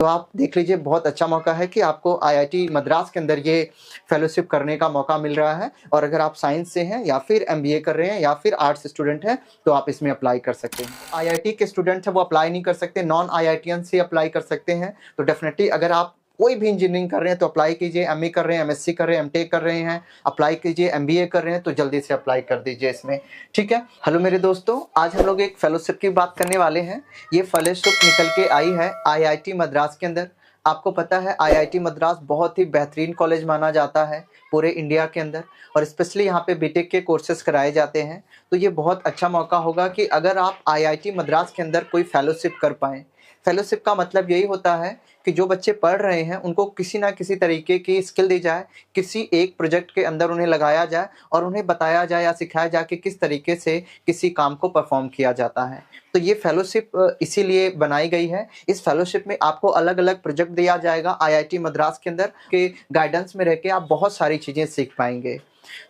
तो आप देख लीजिए, बहुत अच्छा मौका है कि आपको आईआईटी मद्रास के अंदर ये फेलोशिप करने का मौका मिल रहा है। और अगर आप साइंस से हैं या फिर एमबीए कर रहे हैं या फिर आर्ट्स स्टूडेंट हैं तो आप इसमें अप्लाई कर सकते हैं। आईआईटी के स्टूडेंट्स हैं वो अप्लाई नहीं कर सकते, नॉन आईआईटीएन से अप्लाई कर सकते हैं। तो डेफिनेटली अगर आप कोई भी इंजीनियरिंग कर रहे हैं तो अप्लाई कीजिए, एमए कर रहे हैं, एमएससी कर रहे हैं, एमटेक कर रहे हैं अप्लाई कीजिए, एमबीए कर रहे हैं तो जल्दी से अप्लाई कर दीजिए इसमें। ठीक है। हेलो मेरे दोस्तों, आज हम लोग एक फेलोशिप की बात करने वाले हैं। ये फेलोशिप निकल के आई है आईआईटी मद्रास के अंदर। आपको पता है आईआईटी मद्रास बहुत ही बेहतरीन कॉलेज माना जाता है पूरे इंडिया के अंदर, और स्पेशली यहाँ पे बीटेक के कोर्सेज कराए जाते हैं। तो ये बहुत अच्छा मौका होगा कि अगर आप आईआईटी मद्रास के अंदर कोई फेलोशिप कर पाएँ। फेलोशिप का मतलब यही होता है कि जो बच्चे पढ़ रहे हैं उनको किसी ना किसी तरीके की स्किल दी जाए, किसी एक प्रोजेक्ट के अंदर उन्हें लगाया जाए और उन्हें बताया जाए या सिखाया जाए कि किस तरीके से किसी काम को परफॉर्म किया जाता है। तो ये फेलोशिप इसीलिए बनाई गई है। इस फेलोशिप में आपको अलग-अलग प्रोजेक्ट दिया जाएगा आईआईटी मद्रास के अंदर के गाइडेंस में रह के आप बहुत सारी चीज़ें सीख पाएँगे।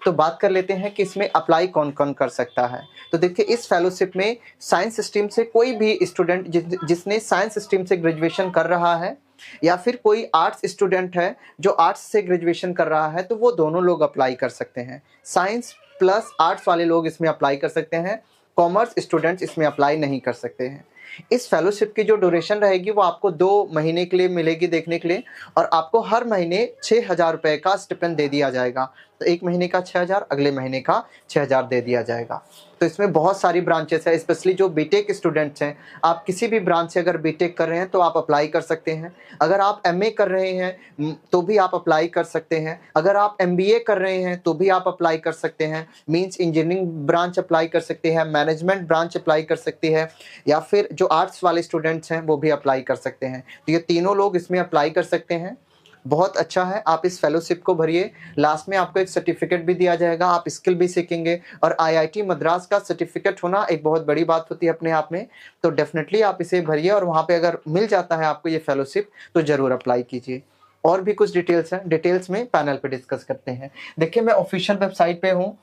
तो बात कर लेते हैं कि इसमें अप्लाई कौन-कौन कर सकता है। तो देखिए, इस फेलोशिप में साइंस स्ट्रीम से कोई भी स्टूडेंट जिसने साइंस स्ट्रीम से ग्रेजुएशन कर रहा है या फिर कोई आर्ट्स स्टूडेंट है जो आर्ट्स से ग्रेजुएशन कर रहा है तो वो दोनों लोग अप्लाई कर सकते हैं। साइंस प्लस आर्ट्स वाले लोग इसमें अप्लाई कर सकते हैं, कॉमर्स स्टूडेंट्स इसमें अप्लाई नहीं कर सकते हैं। इस फेलोशिप की जो ड्यूरेशन रहेगी वो आपको 2 महीने के लिए मिलेगी देखने के लिए, और आपको हर महीने 6,000 रुपए का स्टिपेंड दे दिया जाएगा। तो 1 महीने का 6,000, अगले महीने का 6,000 दे दिया जाएगा। तो इसमें बहुत सारी ब्रांचेस है, स्पेशली जो बीटेक स्टूडेंट्स हैं, आप किसी भी ब्रांच से अगर बीटेक कर रहे हैं तो आप अप्लाई कर सकते हैं। अगर आप एमए कर रहे हैं तो भी आप अप्लाई कर सकते हैं। अगर आप एमबीए कर रहे हैं तो भी आप अप्लाई कर सकते हैं। मीन्स इंजीनियरिंग ब्रांच अप्लाई कर सकते हैं, मैनेजमेंट ब्रांच अप्लाई कर सकती है, या फिर जो आर्ट्स वाले स्टूडेंट्स हैं वो भी अप्लाई कर सकते हैं। तो ये तीनों लोग इसमें अप्लाई कर सकते हैं। बहुत अच्छा है, आप इस फेलोशिप को भरिए। लास्ट में आपको एक सर्टिफिकेट भी दिया जाएगा, आप स्किल भी सीखेंगे, और आईआईटी मद्रास का सर्टिफिकेट होना एक बहुत बड़ी बात होती है अपने आप में। तो डेफिनेटली आप इसे भरिए, और वहाँ पे अगर मिल जाता है आपको ये फेलोशिप तो ज़रूर अप्लाई कीजिए। और भी कुछ डिटेल्स हैं, डिटेल्स में पैनल पे डिस्कस करते हैं। देखिए, मैं ऑफिशियल वेबसाइट पे हूँ।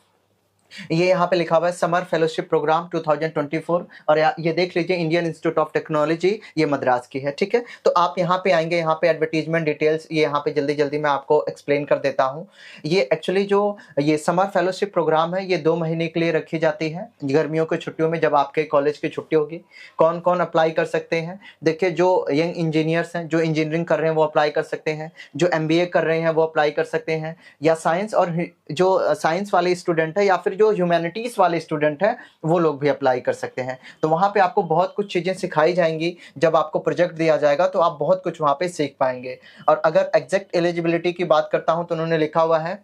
ये यहाँ पे लिखा हुआ है समर फेलोशिप प्रोग्राम 2024, और ये देख लीजिए इंडियन इंस्टीट्यूट ऑफ टेक्नोलॉजी, ये मद्रास की है। ठीक है। तो आप यहाँ पे आएंगे, यहाँ पे एडवर्टीजमेंट डिटेल्स, ये यहाँ पे जल्दी मैं आपको एक्सप्लेन कर देता हूँ। ये एक्चुअली जो ये समर फेलोशिप प्रोग्राम है ये 2 महीने के लिए रखी जाती है, गर्मियों की छुट्टियों में जब आपके कॉलेज की छुट्टी होगी। कौन कौन अप्लाई कर सकते हैं? देखिए, जो यंग इंजीनियर्स हैं, जो इंजीनियरिंग कर रहे हैं वो अप्लाई कर सकते हैं, जो एमबीए कर रहे हैं वो अप्लाई कर सकते हैं, या साइंस और जो साइंस वाले स्टूडेंट है या फिर जो ह्यूमैनिटीज़ वाले स्टूडेंट हैं वो लोग भी अप्लाई कर सकते हैं। तो वहाँ पे आपको बहुत कुछ चीज़ें सिखाई जाएंगी। जब आपको प्रोजेक्ट दिया जाएगा तो आप बहुत कुछ वहाँ पे सीख पाएंगे। और अगर एग्जैक्ट एलिजिबिलिटी की बात करता हूँ तो उन्होंने लिखा हुआ है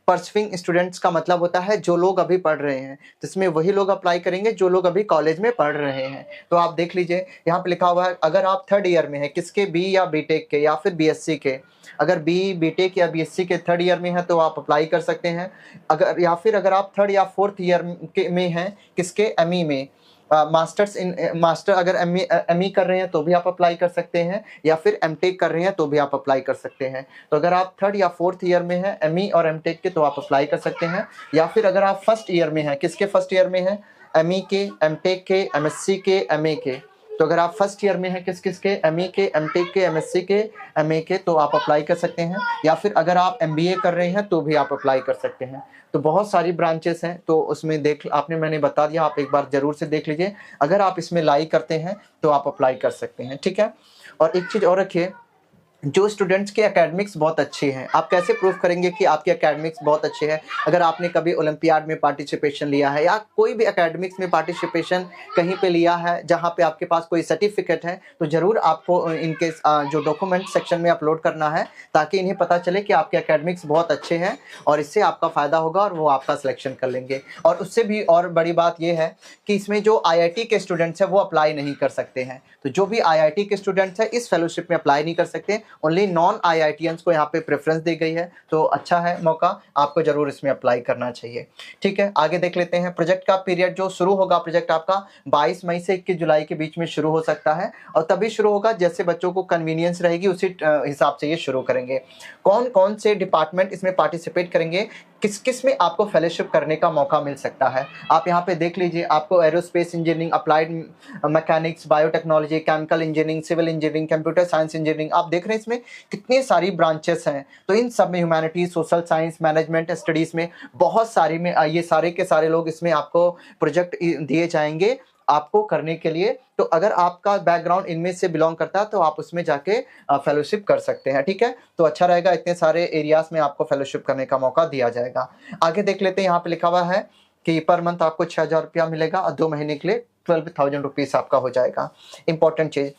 परसुइंग स्टूडेंट्स का मतलब होता है जो लोग अभी पढ़ रहे हैं, तो इसमें वही लोग अप्लाई करेंगे जो लोग अभी कॉलेज में पढ़ रहे हैं। तो आप देख लीजिए, यहाँ पे लिखा हुआ है अगर आप 3rd ईयर में हैं, किसके, बी या बीटेक के या फिर बीएससी के। अगर बी, बीटेक या बीएससी के 3rd ईयर में हैं तो आप अप्लाई कर सकते हैं। अगर या फिर अगर आप 3rd या 4th ईयर में हैं, किसके, एमई में, मास्टर्स इन मास्टर अगर एमई कर रहे हैं तो भी आप अप्लाई कर सकते हैं, या फिर एमटेक कर रहे हैं तो भी आप अप्लाई कर सकते हैं। तो अगर आप 3rd या 4th ईयर में हैं एमई और एमटेक के तो आप अप्लाई कर सकते हैं। या फिर अगर आप 1st ईयर में हैं, किसके 1st ईयर में हैं, एमई के, एमटेक के, एमएससी के, एमए के। तो अगर आप 1st ईयर में हैं किस के, एमई के, एमटेक के, एमएससी के, एमए के, तो आप अप्लाई कर सकते हैं। या फिर अगर आप एमबीए कर रहे हैं तो भी आप अप्लाई कर सकते हैं। तो बहुत सारी ब्रांचेस हैं, तो उसमें मैंने बता दिया, आप एक बार जरूर से देख लीजिए। अगर आप इसमें लाइक करते हैं तो आप अप्लाई कर सकते हैं। ठीक है। और एक चीज़ और रखिए, जो स्टूडेंट्स के एकेडमिक्स बहुत अच्छे हैं, आप कैसे प्रूव करेंगे कि आपके एकेडमिक्स बहुत अच्छे हैं? अगर आपने कभी ओलंपियाड में पार्टिसिपेशन लिया है या कोई भी एकेडमिक्स में पार्टिसिपेशन कहीं पे लिया है जहां पे आपके पास कोई सर्टिफिकेट है, तो ज़रूर आपको इनके जो डॉक्यूमेंट सेक्शन में अपलोड करना है, ताकि इन्हें पता चले कि आपके एकेडमिक्स बहुत अच्छे हैं, और इससे आपका फ़ायदा होगा और वो आपका सिलेक्शन कर लेंगे। और उससे भी और बड़ी बात यह है कि इसमें जो आईआईटी के स्टूडेंट्स हैं वो अप्लाई नहीं कर सकते हैं। तो जो भी आईआईटी के स्टूडेंट्स हैं इस फेलोशिप में अप्लाई नहीं कर सकते, ओनली नॉन आईआईटीएंस को यहाँ पे प्रेफरेंस दी गई है। तो अच्छा है मौका, आपको जरूर इसमें अप्लाई करना चाहिए। ठीक है, आगे देख लेते हैं। प्रोजेक्ट का पीरियड जो शुरू होगा, प्रोजेक्ट आपका 22 मई से 21 जुलाई के बीच में शुरू हो सकता है, और तभी शुरू होगा जैसे बच्चों को कन्वीनियंस रहेगी उसी हिसाब से ये शुरू करेंगे। कौन कौन से डिपार्टमेंट इसमें पार्टिसिपेट करेंगे, किस किस में आपको फेलोशिप करने का मौका मिल सकता है। आप यहाँ पे देख लीजिए, आपको aerospace engineering, applied mechanics, biotechnology, chemical engineering, civil engineering, computer science engineering, आप देख रहे हैं इसमें कितनी सारी ब्रांचेस हैं। तो इन सब में humanities, social science, management studies में बहुत सारी में ये सारे के सारे लोग इसमें आपको प्रोजेक्ट दिए जाएंगे आपको करने के लिए। तो अगर आपका बैकग्राउंड इनमें से बिलोंग करता है तो आप उसमें जाके फेलोशिप कर सकते हैं, ठीक है। तो अच्छा रहेगा, इतने सारे एरियाज में आपको फेलोशिप करने का मौका दिया जाएगा। आगे देख लेते हैं, यहाँ पे लिखा हुआ है कि पर मंथ आपको 6,000 रुपया मिलेगा और 2 महीने के लिए 12,000 रुपीज आपका हो जाएगा। इंपॉर्टेंट चीज,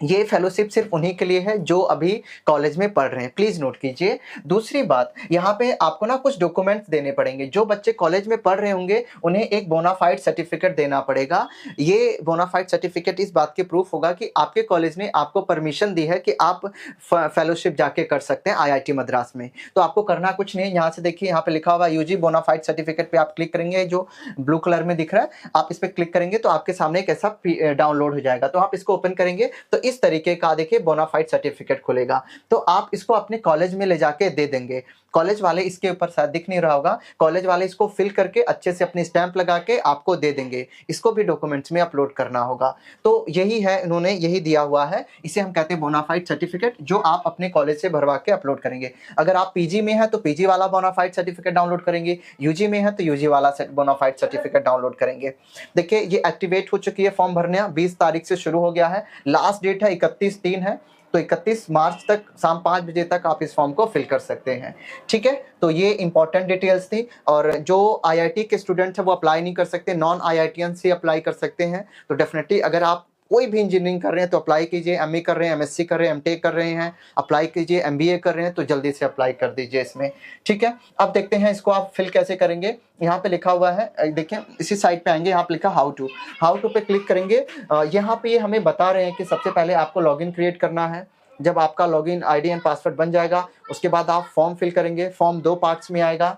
ये फेलोशिप सिर्फ उन्हीं के लिए है जो अभी कॉलेज में पढ़ रहे हैं, प्लीज नोट कीजिए। दूसरी बात, यहाँ पे आपको ना कुछ डॉक्यूमेंट्स देने पड़ेंगे। जो बच्चे कॉलेज में पढ़ रहे होंगे उन्हें एक बोनाफाइड सर्टिफिकेट देना पड़ेगा। ये बोनाफाइड सर्टिफिकेट इस बात की प्रूफ होगा कि आपके कॉलेज ने आपको परमिशन दी है कि आप फेलोशिप जाके कर सकते हैं IIT मद्रास में। तो आपको करना कुछ नहीं है, यहाँ से देखिए, यहाँ पे लिखा हुआ UG बोनाफाइड सर्टिफिकेट पे आप क्लिक करेंगे, जो ब्लू कलर में दिख रहा है, आप इस पे क्लिक करेंगे तो आपके सामने एक ऐसा डाउनलोड हो जाएगा। तो आप इसको ओपन करेंगे तो इस तरीके का देखिए बोनाफाइड सर्टिफिकेट खुलेगा। तो आप इसको अपने कॉलेज में ले जाके दे देंगे। कॉलेज वाले, इसके ऊपर शायद दिख नहीं रहा होगा, कॉलेज वाले इसको फिल करके अच्छे से अपनी स्टैंप लगा के आपको दे देंगे। इसको भी डॉक्यूमेंट्स में अपलोड करना होगा। तो यही है, इन्होंने यही दिया हुआ है, इसे हम कहते हैं बोनाफाइड सर्टिफिकेट, जो आप अपने कॉलेज से भरवा के अपलोड करेंगे। अगर आप PG में है तो PG वाला बोनाफाइड सर्टिफिकेट डाउनलोड करेंगे, UG में है तो UG वाला बोनाफाइड सर्टिफिकेट डाउनलोड करेंगे। देखिए ये एक्टिवेट हो चुकी है, फॉर्म भरना 20 तारीख से शुरू हो गया है, लास्ट डेट है 31/3 है। तो 31 मार्च तक शाम 5 बजे तक आप इस फॉर्म को फिल कर सकते हैं, ठीक है। तो ये इंपॉर्टेंट डिटेल्स थी। और जो IIT के स्टूडेंट्स हैं वो अप्लाई नहीं कर सकते, नॉन IITians से अप्लाई कर सकते हैं। तो डेफिनेटली अगर आप कोई भी इंजीनियरिंग कर रहे हैं तो अप्लाई कीजिए, MA कर रहे हैं, MSc कर रहे हैं, MTech कर रहे हैं, अप्लाई कीजिए, MBA कर रहे हैं तो जल्दी से अप्लाई कर दीजिए इसमें, ठीक है। अब देखते हैं इसको आप फिल कैसे करेंगे। यहाँ पे लिखा हुआ है, देखिए इसी साइट पे आएंगे, यहाँ पे लिखा हाउ टू पे क्लिक करेंगे। यहाँ पे ये हमें बता रहे हैं कि सबसे पहले आपको लॉगिन क्रिएट करना है। जब आपका लॉगिन ID एंड पासवर्ड बन जाएगा उसके बाद आप फॉर्म फिल करेंगे। फॉर्म 2 पार्ट्स में आएगा।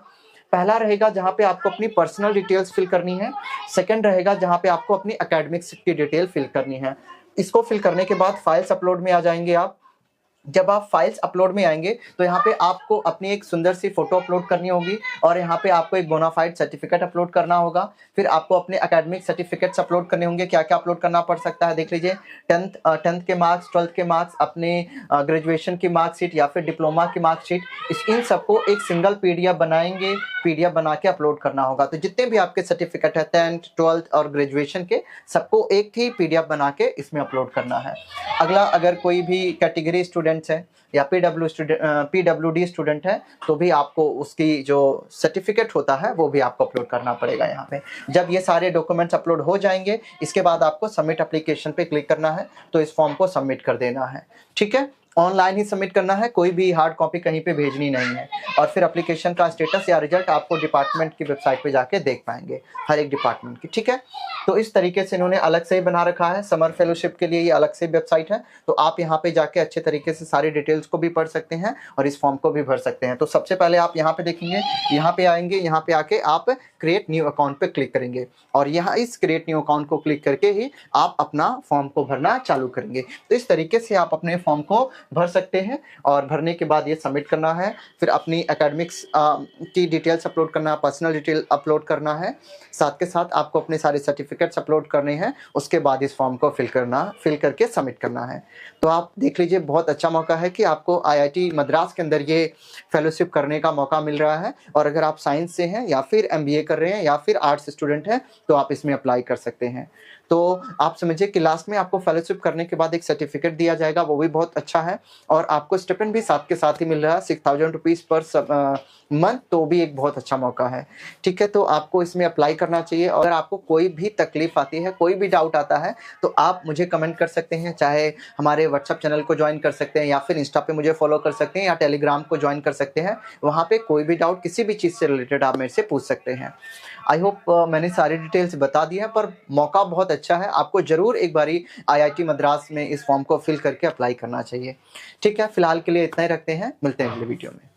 पहला रहेगा जहाँ पे आपको अपनी पर्सनल डिटेल्स फिल करनी है। सेकंड रहेगा जहाँ पे आपको अपनी एकेडमिक्स की डिटेल फिल करनी है। इसको फिल करने के बाद फाइल्स अपलोड में आ जाएंगे आप। जब आप फाइल्स अपलोड में आएंगे तो यहाँ पे आपको अपनी एक सुंदर सी फोटो अपलोड करनी होगी और यहाँ पे आपको एक बोनाफाइड सर्टिफिकेट अपलोड करना होगा। फिर आपको अपने एकेडमिक सर्टिफिकेट्स अपलोड करने होंगे। क्या क्या अपलोड करना पड़ सकता है देख लीजिए, 10th के मार्क्स, 12th के मार्क्स, अपने ग्रेजुएशन की मार्कशीट या फिर डिप्लोमा की मार्कशीट, इन सबको एक सिंगल PDF बनाएंगे, PDF बना के अपलोड करना होगा। तो जितने भी आपके सर्टिफिकेट है 10th, 12th और ग्रेजुएशन के, सबको एक ही PDF बना के इसमें अपलोड करना है। अगला, अगर कोई भी कैटेगरी स्टूडेंट्स है या PWD स्टूडेंट है तो भी आपको उसकी जो सर्टिफिकेट होता है वो भी आपको अपलोड करना पड़ेगा यहाँ पे। जब ये सारे डॉक्यूमेंट्स अपलोड हो जाएंगे इसके बाद आपको सबमिट एप्लीकेशन पे क्लिक करना है, तो इस फॉर्म को सबमिट कर देना है, ठीक है। ऑनलाइन ही सबमिट करना है, कोई भी हार्ड कॉपी कहीं पे भेजनी नहीं है। और फिर एप्लीकेशन का स्टेटस या रिजल्ट आपको डिपार्टमेंट की वेबसाइट पे जाके देख पाएंगे, हर एक डिपार्टमेंट की, ठीक है। तो इस तरीके से इन्होंने अलग से ही बना रखा है, समर फेलोशिप के लिए ये अलग से वेबसाइट है। तो आप यहाँ पे जाके अच्छे तरीके से सारी डिटेल्स को भी पढ़ सकते हैं और इस फॉर्म को भी भर सकते हैं। तो सबसे पहले आप यहाँ पे देखेंगे, यहाँ पे आएंगे, यहाँ पे आके आप क्रिएट न्यू अकाउंट पे क्लिक करेंगे और यहाँ इस क्रिएट न्यू अकाउंट को क्लिक करके ही आप अपना फॉर्म को भरना चालू करेंगे। तो इस तरीके से आप अपने फॉर्म को भर सकते हैं और भरने के बाद ये सबमिट करना है। फिर अपनी एकेडमिक्स की डिटेल्स अपलोड करना है, पर्सनल डिटेल अपलोड करना है, साथ के साथ आपको अपने सारे सर्टिफिकेट्स अपलोड करने हैं। उसके बाद इस फॉर्म को फिल करके सबमिट करना है। तो आप देख लीजिए, बहुत अच्छा मौका है कि आपको IIT मद्रास के अंदर ये फेलोशिप करने का मौका मिल रहा है। और अगर आप साइंस से हैं या फिर MBA कर रहे हैं या फिर आर्ट्स स्टूडेंट हैं तो आप इसमें अप्लाई कर सकते हैं। तो आप समझिए कि लास्ट में आपको फेलोशिप करने के बाद एक सर्टिफिकेट दिया जाएगा, वो भी बहुत अच्छा है। और आपको स्टिपेंड भी साथ के साथ ही मिल रहा है, 6,000 रुपीज़ पर मंथ, तो भी एक बहुत अच्छा मौका है, ठीक है। तो आपको इसमें अप्लाई करना चाहिए। और अगर आपको कोई भी तकलीफ आती है, कोई भी डाउट आता है तो आप मुझे कमेंट कर सकते हैं, चाहे हमारे व्हाट्सएप चैनल को ज्वाइन कर सकते हैं या फिर इंस्टा पे मुझे फॉलो कर सकते हैं या टेलीग्राम को ज्वाइन कर सकते हैं। वहाँ पे कोई भी डाउट किसी भी चीज़ से रिलेटेड आप मेरे से पूछ सकते हैं। आई होप मैंने सारी डिटेल्स बता दी है, पर मौका बहुत अच्छा है, आपको ज़रूर एक बारी IIT मद्रास में इस फॉर्म को फिल करके अप्लाई करना चाहिए, ठीक है। फिलहाल के लिए इतना ही रखते हैं, मिलते हैं अगले वीडियो में।